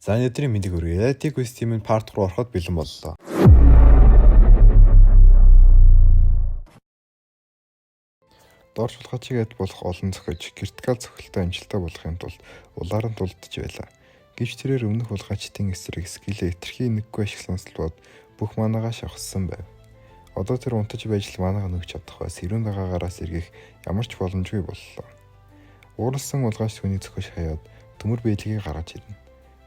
За өнөөдрийн мэндийг хүргэе. Tech Quiz Team-ийн part 3 ороход бэлэн боллоо. Дорж булгачигэд болох олон зохиож вертикал цохилттой амжилттай болохын тулд улааран тулдж байлаа. Гэвч тэрээр өмнөх булгачдын эсрэг скиллээ хэтэрхий нэггүй ашигласан тулд бүх манаагаа шавхсан байв. Одоо тэр унтаж байж л манаага нөгч чадах ба сэрүүн дагаагаараас эргэх ямар ч боломжгүй боллоо. Ууралсан булгач түүний зөхөж хаяад төмөр биелгийг гаргаж ирнэ.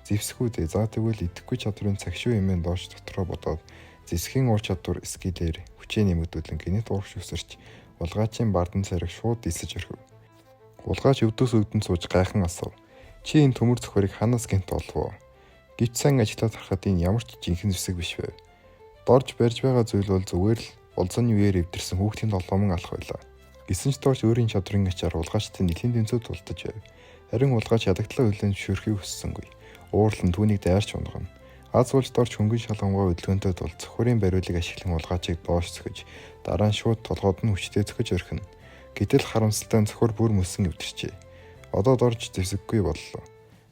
Зевсгүүдээ за тэгвэл идэхгүй чадварын цагшгүй юмэн доош дотроо бодоод зэсгийн ур чадвар скиллээр хүчээ нэмэгдүүлэн гинэт урагш өсөрч булгаачийн бардан цариг шууд дисэж орхив. Булгаач өвдөс өвдөнд сууж гайхан асуув. Чи энэ төмөр зөхөрийг ханаас гинт олов уу? Гэвч сайн ажиллаад харахад энэ ямар ч жинхэнэ зэсэг биш байв. Дорж барьж байгаа зүйл бол зүгээр л болзон үеэр эвдэрсэн хүүхдийн толгомон алах байлаа. Гэсэн ч дорж өөрийн чадрын ачаар булгаачтай нэлийн тэнцүү тулдаж байв. Харин булгаач ядагтлаа хүлээн зөвшөөрөхийг хүссэнгүй. Уурлан түүнийг дайрч унгана. Аз болж дорж хөнгөн шалгамгай хөдөлгөөнтэй тул цохорын бариулыг ашиглан булгаачийг доош зөхөж дараа нь шууд толгойд нь хүчтэй зөхөж орхино. Гэтэл харамсалтай нь цохор бүр мөсөн эвдэрчээ. Одоо дорж зэвсэггүй боллоо.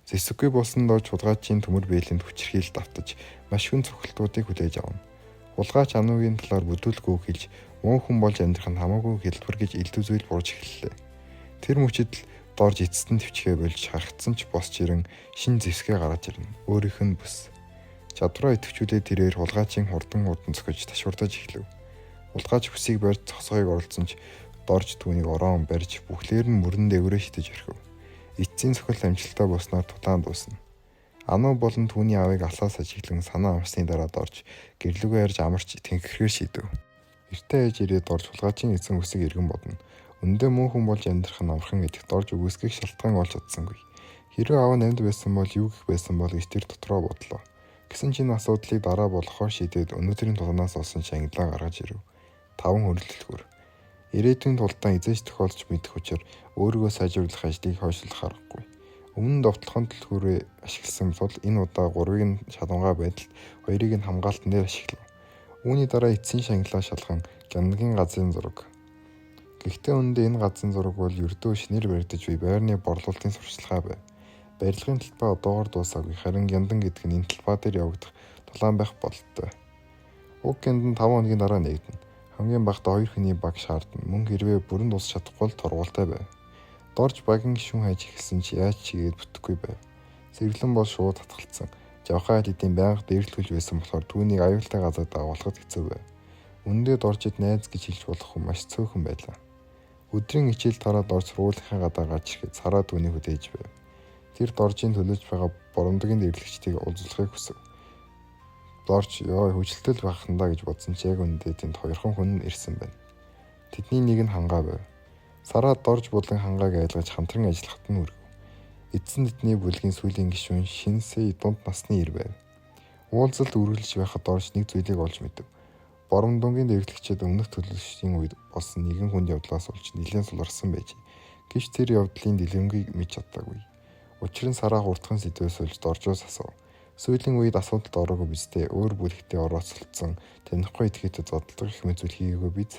Зэвсэггүй болсон дорж булгаачийн төмөр биелэнд хүчирхийлэлт автаж маш хүн цохилтуудыг хүлээж авна. Булгаач ануугийн талаар бүдүүлгүй хэлж муу хүн болж амьдрах нь хамаагүй хэлбэр гэж элдв зүйл бурж эхэллээ. Тэр мөчөд л дорж эцэст нь төвчгээ болж харагдсан ч босч ирэн шин зэвсгээ гаргаж ирнэ. Өөрийнх нь бүс. Чадвараа идэвхжүүлээд тэрээр булгаачийн хурдан зөхөж ташуурдаж эхлэв. Булгаач бүсийг барьж цогцохыг оролцсон ч дорж түүнийг ороон барьж бүхлээр нь мөрөн дээгүүрээ шидэж орхив. Эцсийн цохил амжилттай болсноор тулаан дуусна. Ануу болон түүний аавыг алсаас ажиглан санаа амсны дараа дорж гэрлүүгээ ярьж амарч тэнхрэхээр шийдэв. Эртээ ээж ирээд дорж булгаачийн эзэн үсэг эргэн бодно. Өндөө муу хүн болж амьдрах нь амархан гэдэгт дорж үгүйсгэх шалтгаан олж чадсангүй. Хэрэв аав намд байсан бол юу гэх байсан бол гэж тэр дотроо бодлоо. Гэсэн чинь асуудлыг дараа болохоор шийдээд өнөөдрийн тулаанаас олсон шангилаа гаргаж ирэв. 5 хөрөлтөлгөр. Ирээдүйн тулдаан эзэж тохиолж мэдэх учраас өөрийгөө сайжруулах ажлыг хойшлох аргагүй. Өмнө нь довтлохын төлхөөрөө ашигласан тул энэ удаа 3-ыг нь шалгангаа байдалд 2-ыг нь хамгаалтан дээр ашиглав. Үүний дараа эцсийн шангилаа шалган гяндагийн газрын зураг. Гэхдээ үүндээ энэ газрын зураг бол ердөө шинээр баригдаж буй байрны борлуулалтын сурталчилгаа байв. Барилгын талбай одоогоор дуусаагүй харин гяндан гэдэг нь энэ талбай дээр явагдах тулаан байх бололтой. Уг гяндан 5 хоногийн дараа нэгдэнэ. Хамгийн багтаа 2 хүний баг шаардна. Мөн хэрвээ бүрэн дуусах чадахгүй бол торгуултай байв. Дорж багийн гишүүн хайж эхэлсэн чи яаж чигээд бүтэхгүй байв. Сэргэлэн бол шууд татгалцсан. Жавхаа хэдийн байнга дээрлүүлж байсан болохоор түүнийг аюултай газар дагуулахад хэцүү байв. Үндэ доржид найз гэж хэлж болох хүн маш цөөхөн байлаа. Өдрийн хичээл тараад дорж сургуулийнхаа гадаа гарч ирэхэд Сараа түүнийг хүлээж байв. Тэр доржийн төлөж байгаа боромдгийн дэрлэгчдийг уулзахыг хүсэв. Дорж ёо хүчтэй байхандаа гэж бодсон ч яг үндэ тэнд 2 хүн ирсэн байна. Тэдний нэг нь хангаа байв. Сараа дорж болон хангааг айлгаж хамтран ажиллахад нь үргэв. Эцсийн тэдний бүлгийн сүүлийн гишүүн Шинсэй дунд насны ир байв. Уулзалт үргэлж байхад дорж нэг зүйлийг олж мэдэв. Боромдонгийн дэрлэгчид өмнөх төлөвлөсийн үед болсон нэгэн хүнд явдлаас болж нэлээд суларсан байж. Гэвч тэр явдлын дэлгэмгийг мэдж чадаагүй. Учир нь Сараа хурдхан сэдвээс олж доржоос асуув. Сүүлийн үед асуудалд ороогүй биз дээ. Өөр бүлэгтээ орооцолцсон танихгүй этгээтэй зодтолдог их мэзүүл хийгээгүй биз.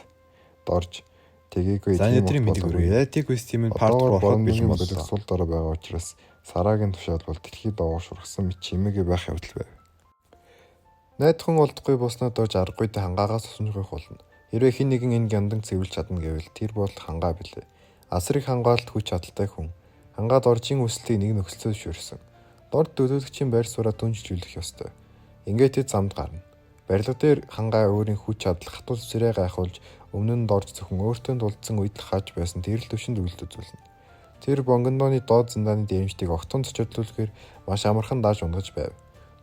Дорж тэгээгүй. За өнөөдрийн мэндийг хүргэе. Tech Quiz Team-ийн part 3 ороход бэлэн боллоо. Сул дорой байгаа учраас Сараагийн тушаал бол дэлхийд доош ургасан мэт чимээгүй байх явдал байв. Найдхан олдохгүй болсноо дорж аргагүйдээ хангаагаас усамжих болно. Хэрвээ хэн нэгэн энэ гяндан цэвэрлж чадна гэвэл тэр бол хангаа билээ. Асрыг хангаалт хүч чадалтай хүн. Хангаа доржийн өсөлтийг нэг нөхцөлөд зөвшөөрсөн. Дорж төлөөлөгчийн байр сууриа түнжлүүлэх ёстой. Ингээд тэд замд гарна. Барилга дээр хангаа өөрийн хүч чадал хатуу цэцрээ гайхуулж өмнө нь дорж зөвхөн өөртөө дулдсан үед л хааж байсан тэрэл төвшөнд үйлдэл үзүүлнэ. Тэр бонгондооны доод зэндааны дэмжтийг огтон зочирлуулахаар маш амархан дааж унгаж байв.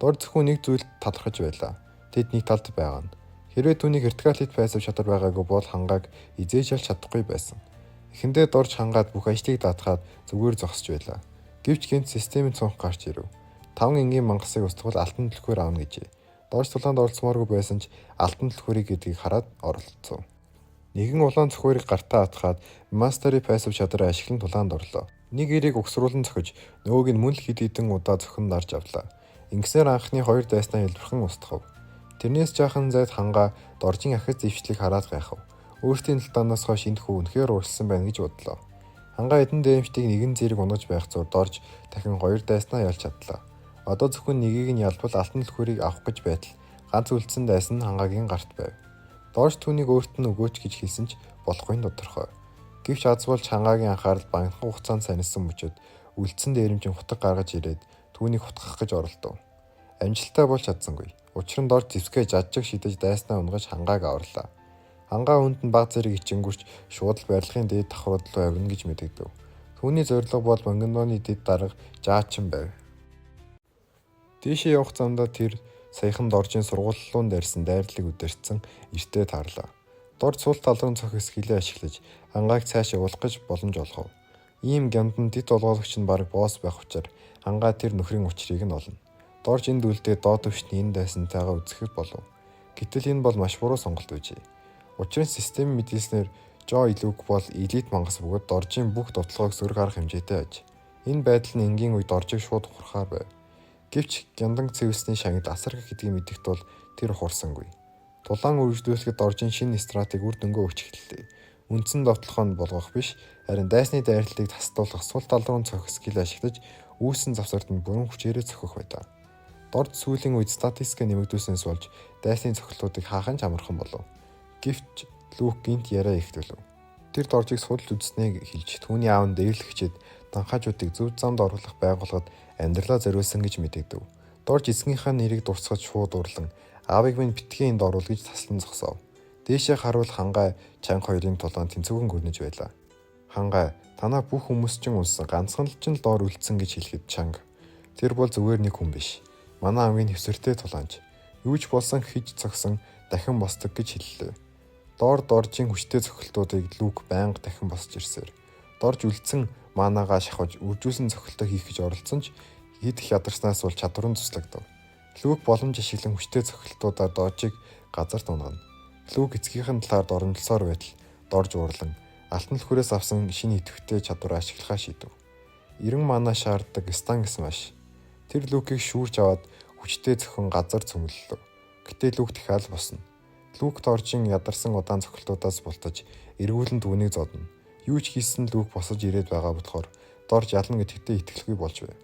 Дорж зөвхөн нэг зүйлд талархаж байлаа. Тэд нэг талд байгаа нь. Хэрвээ түүний вертикал хит байсав чадвар байгаагүй бол хангааг эзээж алж чадахгүй байсан. Эхэндээ дорж хангаад бүх ажлыг даатгаад зүгээр зогсож байлаа. Гэвч гэнт системийн цонх гарч ирэв. 5 энгийн мангасыг устгал алтан түлхүүр аавна гэжээ. Дорж тулаанд оролцмооргүй байсан ч алтан түлхүүрийг гэдгийг хараад оролцов. Нэгэн улаан цөхөрийг гартаа атгаад мастеры пассив чадраа ашиглан тулаанд орлоо. Нэг эрийг угсруулан зөхөж нөгөөг нь мөн л хэд хэдэн удаа зөвхөн дарж авлаа. Ингэснээр анхны 2 дайснаа хэлбэрхэн устгав. Тэрнээс жаахан зайд хангаа доржийн ахиц зэвшлийг хараад гайхав. Өөртөө талдаанаас хойш энэ хүү үнэхээр уурсан байна гэж бодлоо. Хангаа эдэн дэмжтийг нэгэн зэрэг унаж байх зур дорж дахин 2 дайснаа ялж чадлаа. Одоо зөвхөн нэгийг нь ялбал алтан түлхүүрийг авах гэж байтал ганц үлдсэн дайсан хангаагийн гарт байв. Доорч түүнийг өөрт нь өгөөч гэж хэлсэн ч болохгүй нь тодорхой. Гэвч аз болж хангаагийн анхаарал багахан хугацаанд санилсан мөчөд үлдсэн дээрэмжин хутаг гаргаж ирээд түүнийг хутгах гэж оролдов. Амжилттай болж чадсангүй. Учир нь Доорч зэвсгээ жажиг шидэж дайснаа унгаж хангааг аварлаа. Хангаа үүнд нь баг зэрэг ичингүрч шууд л барилгын дээд давхрууд руу авирна гэж мэдэгдэв. Түүний зорилго бол Монгодоны дэд дарга Жаачин байв. Дээшээ явах замдаа тэр саяхан Доржийн сургуулиулан дайрсан дайрлыг үдэрсэн эртээ таарлаа. Дорж сул тал руу цох эсгэлээ ашиглаж хангааг цааш явуулах гэж боломж олгов. Ийм гямдан дэд олгоологч нь бараг босс байх учраас хангаа тэр нөхрийн учрыг нь олно. Дорж энд үлдээ доод төвшний энэ дайсантайгаа үзэхэд болов. Гэтэл энэ бол маш буруу сонголт байжээ. Учир нь системийн мэдээлснээр Жо Илүүк бол элит мангас бөгөөд Доржийн бүх довтлогыг сөрөг арга хэмжээтэй аж. Энэ байдал нь энгийн үед Доржийг шууд ухрахаар байв. Гэвч гяндан цэвэсний шагнад асар их гэдгийг мэдэгт бол тэр ухарсангүй. Тулаан үргэлжлүүлэхэд Доржийн шинэ стратеги үр дүнгээ өгч эхэллээ. Үндсэн довтлохоо болгох биш, харин дайсны дайралтыг тасдуулах сул тал руу цохих скил ашиглаж үүссэн завсарт нь бүрэн хүчээрээ цохих байлаа. Дорж сүүлийн үед статистик нэмэгдүүлснээс болж дайсны цохилтуудыг хаахын ч амархан болов. Гэвч Лүк гинт яриа ихтэлв. Тэр Доржийг судалж үзснээ хэлж түүний аав нь дээрлэгчэд данхаажуудыг зөв замд оруулах байгууллагад амьдралаа зориулсан гэж мэдэгдэв. Дорж эцгийнхаа нэрийг дурсгаж шууд урлан аавыг минь битгий энд оруул гэж таслан зогсов. Дээшээ харуул хангай чанга хоёрын тулаан тэнцвүүгэн гүрнэж байлаа. Хангай танаа бүх хүмүүс чинь унсан ганцхан л ч л доор үлдсэн гэж хэлэхэд чанга. Тэр бол зүгээр нэг хүн биш. Манай амгийн хэвсэртэй тулаанч. Юу ч болсон хийж цогсон дахин босдог гэж хэллээ. Доржийн хүчтэй цохилтуудыг Лүк байнга дахин босч ирсээр. Дорж үлдсэн маанагаа шахаж үржүүлсэн цохилтоо хийх гэж оролцсон ч хэд их ядарснаас бол чадвар нь туслагдав. Лүк боломж ашиглан хүчтэй цохилтуудаар Доржийг газарт унгана. Лүк эцгийнхэн талаар доромжилсоор байтал Дорж уурлан алтан түлхүүрээс авсан шинэ идэвхтэй чадвараа ашиглахаа шийдэв. 90 мана шаарддаг стан гэсэн маш. Тэр Лүкийг шүүрч аваад хүчтэй цохон газар цөмлөлөө. Гэтэ Лүк дахиад босно. Лүк Доржийн ядарсан удаан цохилтуудаас бултаж эргүүлэн түүнийг зодно. Юу ч хийсэн Лүк босож ирээд байгаа болохоор Дорж ялна гэдэгтээ итгэлгүй болж байв.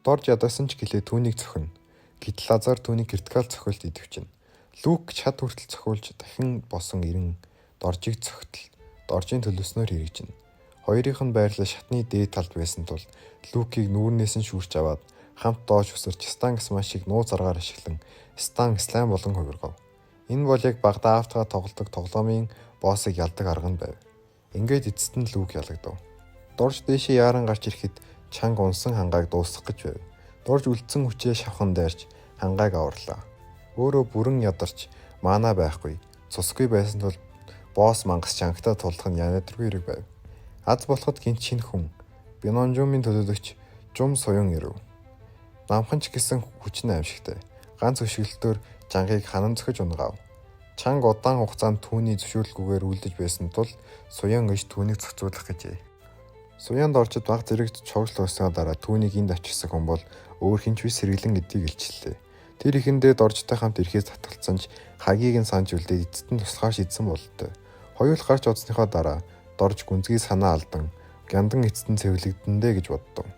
Дорж ядарсан ч гэлээ түүнийг цохино. Гэтэл Лазар түүний критикал цохилт идэвчнэ. Лүк чад хүртэл цохиулж дахин босон ирэн Доржийг цохитол Доржийн төлөвснөөр хэрэгжинэ. Хоёрынх нь байрлал шатны дээд талд байсан тул Лүкийг нүүрнээс нь шүүрч аваад хамт доош өсөрч стан смашиг нууц аргаар ашиглан стан слайм болон хувиргав. Энэ бол яг Багдад автгаа тоглодог тоглоомын боссыг ялдаг арга нь байв. Ингээд эцэст нь Лүк ялагдав. Дорж дээшээ яаран гарч ирэхэд чанга унсан хангааг дуусгах гэж байв. Дорж үлдсэн хүчээ шавхан дайрч хангааг аварлаа. Өөрөө бүрэн ядарч маана байхгүй, цусгүй байсан тул босс мангас чангатаа тулах нь янаатргүй хэрэг байв. Аз болоход гинт шинэ хүн Бинонжумын төлөөлөгч Жум Суян ирэв. Намхан ч гэсэн хүчний аимшигтай. Ганц өшгөлтөөр чангаыг ханан зөхөж унгав. Чанга удаан хугацаанд түүний зөвшөөрлгүйгээр үлдэж байсан тул Суян иш түүнийг зохицуулах гэжээ. Суян Доржид баг зэрэг чогцол өснөө дараа түүнийг энд авчирсан хүн бол өөр хинч биш сэргэлэн гэдгийг илчиллээ. Тэр ихэндээ Доржтой хамт ирэхээс татгалцсан ч хагийг нь санаж үлдээд эцэст нь туслахаар шийдсэн бололтой. Хоёул гарч удсныхоо дараа Дорж гүнзгий санаа алдан гяндан эцэст нь цэвэрлэгдэндэ гэж боддов.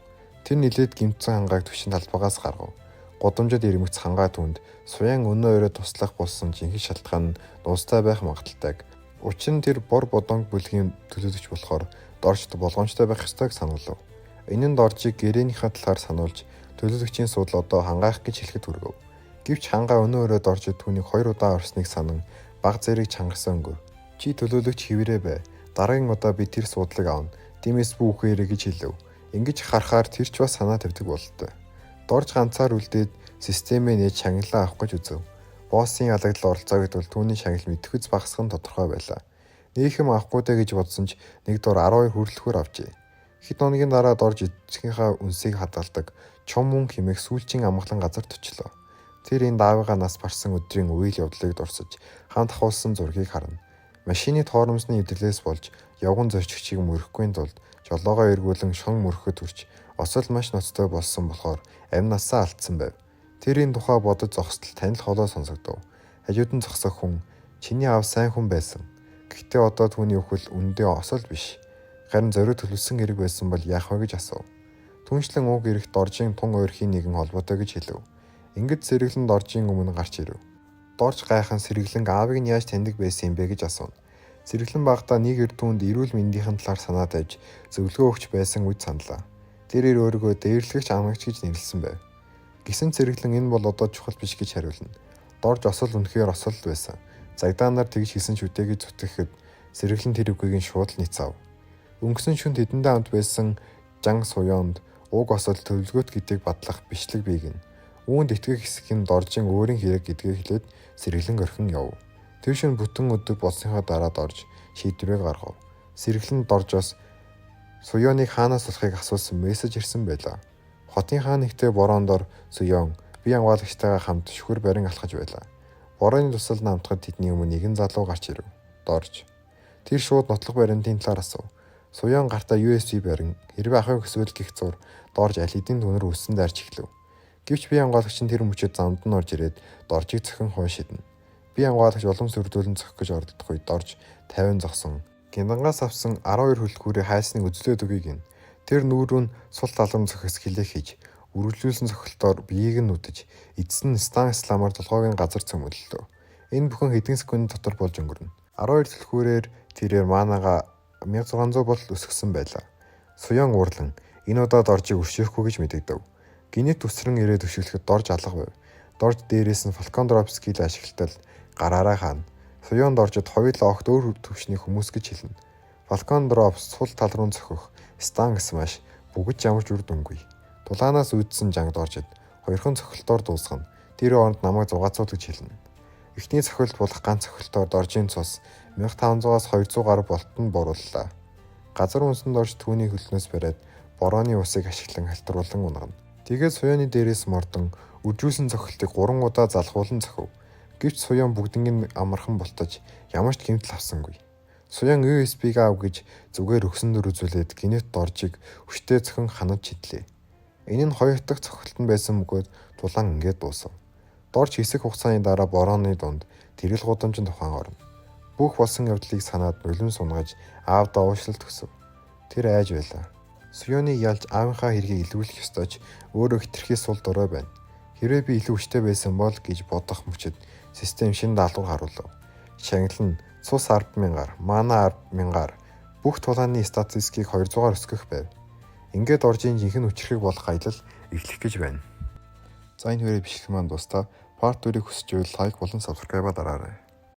Тэр нилээд гимтсэн хангааг төвшин талбагаас гаргав. Годомжод ирмэгц хангаа түнд Суян өнөө өрөө туслах болсон жинхэнэ шалтгаан нь дуустай байх магадaltaйг. Учир нь тэр бор бодонг бүлгийн төлөөлөгч болохоор Доржд болгоомжтой байх ёстойг сануулв. Энэ нь Доржийг гэрээнийхээ талаар сануулж төлөөлөгчийн судал одоо хангаах гэж хэлэхэд хүргэв. Гэвч хангаа өнөө өрөө Доржид түүнийг 2 удаа орсныг санан баг зэрэг чангасан өнгөв. Чи төлөөлөгч хэврээ бай. Дараагийн удаа би тэр судлыг авна. Димээс бүхээрээ гэж хэлв. Ингэж харахаар тэр ч бас санаа тавьдаг бололтой. Дорж ганцаар үлдээд системээ нээж шагналаа авах гэж үзв. Боссын ялагдал оролцоо гэдвэл түүний шагнал мэдхэц багасгах нь тодорхой байлаа. Нээхэм авахгүй дэ гэж бодсон ч нэг дор 12 хүрэлцээр авчээ. Хэд хоногийн дараа Дорж эцгийнхаа үнсийг хадгалдаг чом мөн хэмээх сүүлчийн амгалан газар төчлөө. Тэр энэ даавыгаа нас барсан өдрийн үйл явдлыг дурсаж хамт ахуулсан зургийг харна. Машины тоормсны эвдэрлээс болж явган зорчигчийг мөрөхгүй тулд жолоогоо эргүүлэн шон мөрөхөд хүрч осол маш ноцтой болсон болохоор амь насаа алдсан байв. Тэр энэ тухай бодож зогсдол танил холоо сонсогдов. Хажууд нь зогсох хүн чиний аав сайн хүн байсан. Гэхдээ одоо түүний өхөл үндэ осол биш. Харин зориуд төлөвлөсөн хэрэг байсан бол яах вэ гэж асуув. Түүнчлэн уг эрэгт Доржийн тун уурхийн нэгэн холбоотой гэж хэлв. Ингээд сэргэлэн Доржийн өмнө гарч ирэв. Дорж гайхан сэргэлэн аавыг нь яаж таньдаг байсан юм бэ гэж асуув. Сэргэлэн багада нэг эрт түүнд эрүүл мэндийн талаар санаа тавьж зөвлөгөө өгч байсан үд саналаа. Тэрээр өөрийгөө дээрлэгч амгагч гэж нэрлсэн байв. Гэсэн сэргэлэн энэ бол одоо чухал биш гэж хариулна. Дорж осол үнэхээр осол байсан. Загдаа нар тэгж хэлсэн шүү дээ гэж зүтгэхэд сэргэлэн тэр үгийг нь шууд нийцав. Өнгөрсөн шөнө тэдэндээ хамт байсан Жан Суёнд уг осол төлөвлөгөөт гэдгийг батлах бичлэг бийгэн. Үүнд итгэх хэсэг нь Доржийн өөрийн хэрэг гэдгийг хэлээд сэргэлэн орхин яв. Тэр шөнө бүтэн өдөр болсныхаа дараа Дорж шийдвэрээ гаргав. Сэргэлэн Доржоос Суёныг хаанаас болохыг асуусан мессеж ирсэн байлаа. Хотын хаан нэгтэй бороондор Суён бие хамгаалагчтайгаа хамт шүхэр барин алхаж байлаа. Борооны тусал намтахад тэдний өмнө нэгэн залуу гарч ирэв. Дорж. Тэр шууд нотлох баримтын талаар асуув. Суён гартаа USB барин хэрвээ ахыг хүсвэл гих зур Дорж аль хэдийн түнэр үссэн дарж эхлэв. Гэвч бие хамгаалагч нь тэр мөчөд замд нь орж ирээд Доржийг цохин хойшидна. Бие хамгаалагч улам сүрдүүлэн зохих гэж оролдох үед Дорж 50 зогсон. Гиндангаас авсан 12 хөлгүүрээ хайсныг үзлээд өгье гин. Тэр нүүрүүн сул талрам зохис хилээ хийж үргэлжлүүлсэн цохилтоор биеийг нь нүдэж эцэст нь Стан Исламаар толгойг нь газар цөмөллөө. Энэ бүхэн хэдэн секунд дотор болж өнгөрнө. 12 төлхүүрээр тэрээр маанага 1600 бол өсгсөн байлаа. Суён уурлан энэ удаа Доржийг өшөөхгүй гэж мэдэгдэв. Гинэт үсрэн ирээд өшөглөхөд Дорж алга байв. Дорж дээрээс нь Фалкон дроп скил ашигладал гараараа хаана. Суён Доржид хоёулаа огт өөр төвшний хүмүүс гэж хэлнэ. Фалкон дроп сул тал руу цохих Стан Смаш бүгд ямар ч үр дүнгүй. Дулаанаас үүдсэн Жанг Доржид хоёрхан цохилтоор дуусгана. Тэр оронд намайг зугаацуул гэж хэлнэ. Эхний цохилт болох ганц цохилтоор Доржийн цус 1500-аас 200 гаруй болтонд борууллаа. Газар үнсэн Дорж түүний хөлнөөс бариад борооны усыг ашиглан халтруулан унгана. Тэгээд Суёны дээрээс мордон үржүүлсэн цохилтыг 3 удаа залхуулан цохив. Гэвч Суён бүгднийг амархан бултаж ямар ч гэмтэл авсангүй. Суён USB-г ав гэж зүгээр өгсөн дөр үзүүлээд гинэт Доржийг өштэй цохин ханаж чидлээ. Энэ нь хоёр дахь цохилтон байсан бөгөөд тулаан ингээд дуусав. Дорж хэсэг хугацааны дараа борооны дунд тэрэл гудамжинд тухайн орно. Бүх болсон явдлыг санаад нулимс унгаж аавдаа уушлалт өгсөв. Тэр айж байлаа. Суёныг ялж аавынхаа хэргийг илрүүлэх ёстой ч өөрөө хитрхи сул дурой байна. Хэрвээ би илүү хүчтэй байсан бол гэж бодох мөчөд систем шинэ даалгавар харуулв. Шагнал нь цус 10,000-аар, мана 10,000-аар бүх тулааны статистикийг 200-аар өсгөх байв. Ингээд Доржийн жинхэнэ хүчрхэг болох аялал эхлэх гэж байна. За энэ хүрээ бичлэг маань дуустав. Part 2-ыг хүсч байвал лайк болон subscribe дараарай.